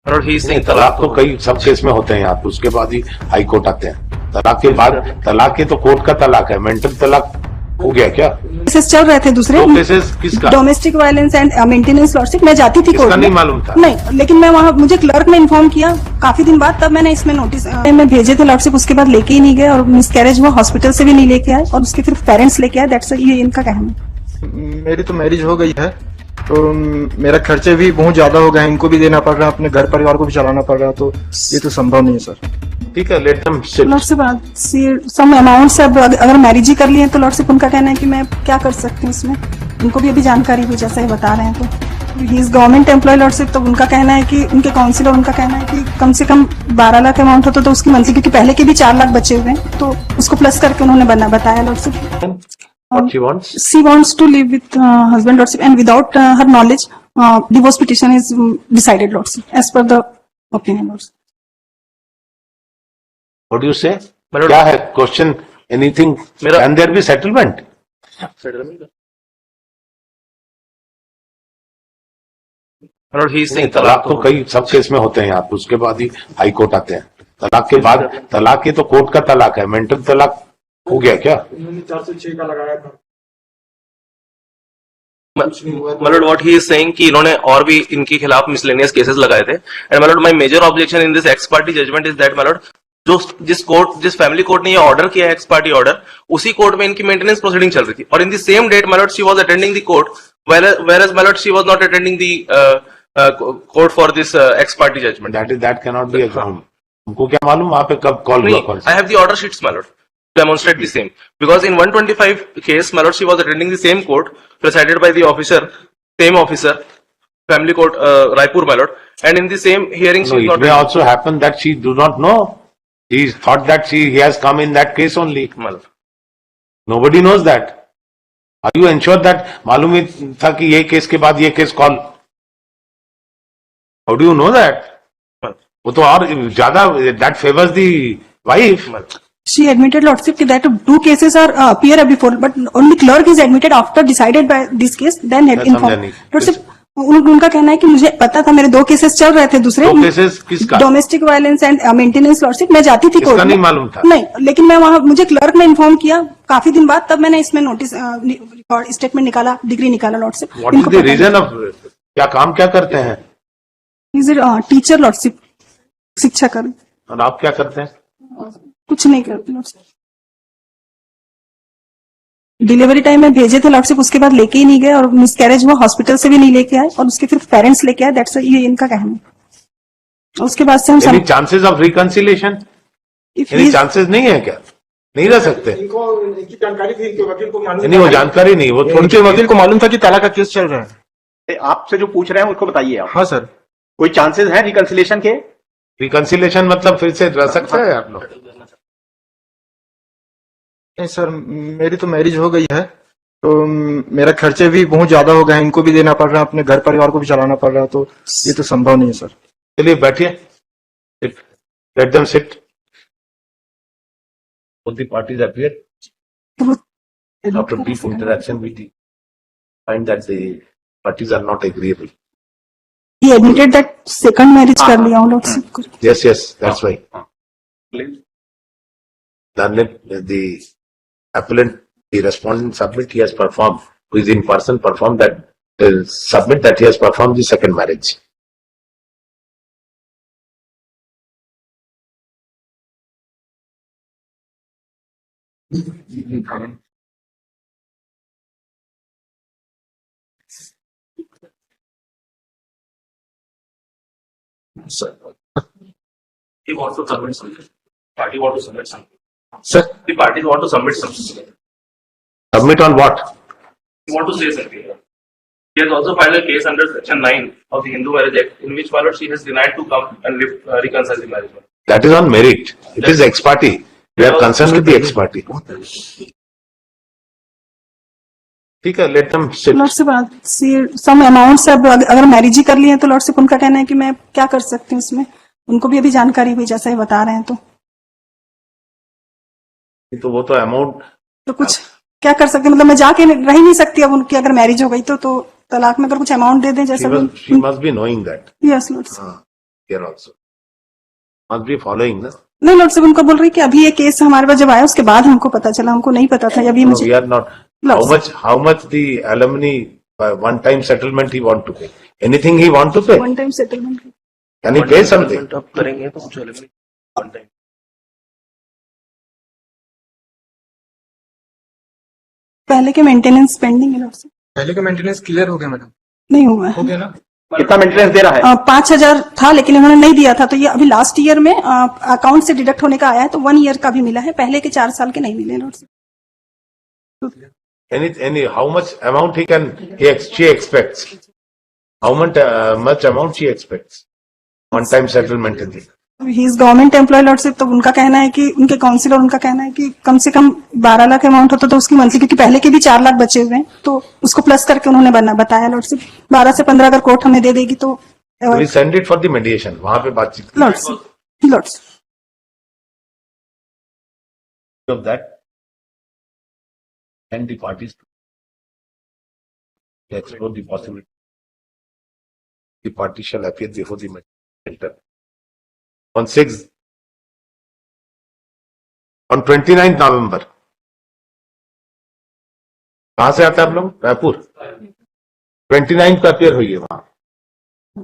और ही सिंह तलाक तो कई सब केस में होते हैं यहाँ पे, उसके बाद ही हाई कोर्ट आते हैं। तलाक के बाद, तलाक के तो कोर्ट का तलाक है, मेंटल तलाक हो गया क्या? केसेस चल रहे थे दूसरे केसेस किसका? Domestic violence and maintenance lordship. मैं जाती थी कोर्ट में, नहीं मालूम था। नहीं, लेकिन मैं वहाँ, मुझे क्लर्क ने इन्फॉर्म किया काफी दिन बाद, तब मैंने इसमें नोटिस में भेजे थे लॉर्डशिप। उसके बाद लेके ही नहीं गए और मिसकैरेज हुआ, हॉस्पिटल से भी नहीं लेके आए और उसके फिर पेरेंट्स लेके आए। दैट्स ये इनका कहना। मेरी तो मैरिज हो गई है, तो मेरा खर्चे भी बहुत ज्यादा हो गए, इनको भी देना पड़ रहा है, अपने घर परिवार को भी चलाना पड़ रहा है, तो ये तो संभव नहीं है सर। ठीक है, let them sit. Lordship some amount से अगर मैरिज ही कर लिए तो लॉर्डशिप उनका कहना है कि मैं क्या कर सकती हूँ इसमें। उनको भी अभी जानकारी हुई जैसा ही बता रहे हैं, तो he is government employ lordship. तो उनका कहना है कि उनके काउंसिलर, उनका कहना है कि कम से कम 12 लाख अमाउंट होता तो उसकी मंथली, क्योंकि पहले के भी 4 लाख बचे हुए हैं, तो उसको प्लस करके उन्होंने बताया lordship. What she wants? She wants to live with husband lordship, and without her knowledge, divorce petition is decided lordship as per the opinion lordship. What do you say? क्या है question? Anything? Can there be settlement? और ही सिंह तलाक तो कई सब case में होते हैं यहाँ पे, उसके बाद ही हाई कोर्ट आते हैं। तलाक के बाद, तलाक के तो कोर्ट का तलाक है, मेंटल तलाक हो गया क्या? 406 का लगाया था। मतलब व्हाट ही इज सेइंग कि इन्होंने और भी इनके खिलाफ मिसलेनियस केसेस लगाए थे। एंड मतलब my major objection in this ex party judgement is that मतलब जिस फैमिली कोर्ट ने ये ऑर्डर किया है, एक्स पार्टी ऑर्डर, उसी कोर्ट में इनकी मेंटेनेंस प्रोसीडिंग चल रही थी। और इन द सेम डेट मतलब she was attending the court, whereas मतलब she was not attending the court for this ex party judgement. That cannot be a ground. उनको क्या मालूम वहां पे कब कॉल हुआ? I have the order sheets, my lord, to demonstrate the same. Because in 125 case, my lord, she was attending the same court presided by the officer, same officer, family court, Raipur, my lord. And in the same hearing, no, it may also happen that she do not know. He thought that he has come in that case only. my lord. Nobody knows that. Are you ensured that मालूम ही था कि ये case के बाद ये case call? How do you know that? वो तो और ज्यादा that favors the wife. She admitted lordship that 2 cases are appear before, but only clerk is admitted after decided by this case, then had informed lordship. उनका कहना है कि मुझे पता था, मेरे 2 केसेस चल रहे थे दूसरे। केसेस किसका? Domestic violence and maintenance lordship. मैं जाती थी कोर्ट में, नहीं मालूम था। नहीं, लेकिन मैं वहाँ, मुझे क्लर्क ने इन्फॉर्म किया काफी दिन बाद, तब मैंने इसमें नोटिस स्टेटमेंट निकाला, डिग्री निकाला lordship. What is the reason of, क्या काम क्या करते हैं? इज इट टीचर लॉर्डशिप, शिक्षा कर। और आप क्या करते हैं? कुछ नहीं करते लॉर्डशिप। डिलीवरी टाइम में भेजे थे लॉर्डशिप, उसके बाद लेके ही नहीं गए और मिसकैरेज हुआ, हॉस्पिटल से भी नहीं लेके आए और उसके फिर पेरेंट्स लेके आए। दैट्स ये इनका कहना। उसके बाद से हम चांसेस ऑफ रिकंसिलिएशन, चांसेस नहीं है क्या? नहीं रह सकते? इनकी जानकारी थी, इनके वकील को मालूम नहीं, वो जानकारी नहीं, वो उनके वकील को मालूम था कि तलाक का केस चल रहा है। आपसे जो पूछ रहे हैं उसको बताइए आप। हाँ सर। कोई चांसेस है रिकंसिलिएशन के? रिकंसिलिएशन मतलब फिर से रह सकता है आप लोग? नहीं सर, मेरी तो मैरिज हो गई है, तो मेरा खर्चे भी बहुत ज्यादा हो गए, इनको भी देना पड़ रहा है, अपने घर परिवार को भी चलाना पड़ रहा है, तो ये तो संभव नहीं है सर। चलिए बैठिए, late them seat. Both the parties appear after brief interaction we find that the parties are not agreeable. He admitted that second marriage कर लिया उन लोग सबको। Yes, that's why. The appellant, the respondent submit he has performed, who is in person performed that, submit that he has performed the second marriage. Sir, he wants to submit something. Party want to submit something. Sir, the parties want to submit something. Submit on what? He want to say something. He has also filed a case under Section 9 of the Hindu Marriage Act, in which she has denied to come and reconcile the marriage. That is on merit. It is ex party. We are concerned with the ex party. ठीक है, let them sit. Lordship some amount से अगर marriage ही कर लिए तो lordship उनका कहना है कि मैं क्या कर सकती हूँ इसमें। उनको भी अभी जानकारी हुई जैसा ही बता रहे हैं, तो वो तो अमाउंट तो कुछ क्या कर सकते, मतलब मैं जाके रह ही नहीं सकती अब उनकी, अगर मैरिज हो गई तो तलाक में अगर कुछ अमाउंट दे दें जैसा। She must be knowing that. Yes, Lord. here also. Must be following, no? नहीं लॉर्ड साहब उनको बोल रही कि अभी ये केस हमारे पास जब आया उसके बाद हमको पता चला, हमको नहीं पता था अभी No, मुझे we are not. Lots. How much the alumni one-time settlement he want to pay? Anything he want to pay? One time settlement Can he pay something? अब करेंगे तो कुछ अलग नहीं one time. पहले के मेंटेनेंस पेंडिंग है लॉर्ड साहब, पहले का मेंटेनेंस क्लियर हो गया मैडम, नहीं हुआ हो है। गया ना? कितना मेंटेनेंस दे रहा है? 5,000 था लेकिन इन्होंने नहीं दिया था, तो ये अभी लास्ट ईयर में अकाउंट से डिडक्ट होने का आया है, तो 1 ईयर का भी मिला है, पहले के 4 साल के नहीं मिले लॉर्ड साहब। How much amount she expects? How much amount she expects? One-time settlement in the. He is government employ lord साहब, तो उनका कहना है कि उनके काउंसिलर उनका कहना है कि कम से कम 12 लाख अमाउंट होता तो उसकी मंथली, क्योंकि पहले के भी 4 लाख बचे हुए हैं, तो उसको प्लस करके उन्होंने बताया लॉर्ड साहब 12 से 15 अगर कोर्ट हमें दे देगी तो We send it for the mediation. वहां पे बातचीत की लॉर्ड साहब of that and the parties to explore the possibility. The party shall appear before the mediator. On 29th November. कहां से आते हैं आप लोग? रायपुर। 29th का अपियर हुई है वहां।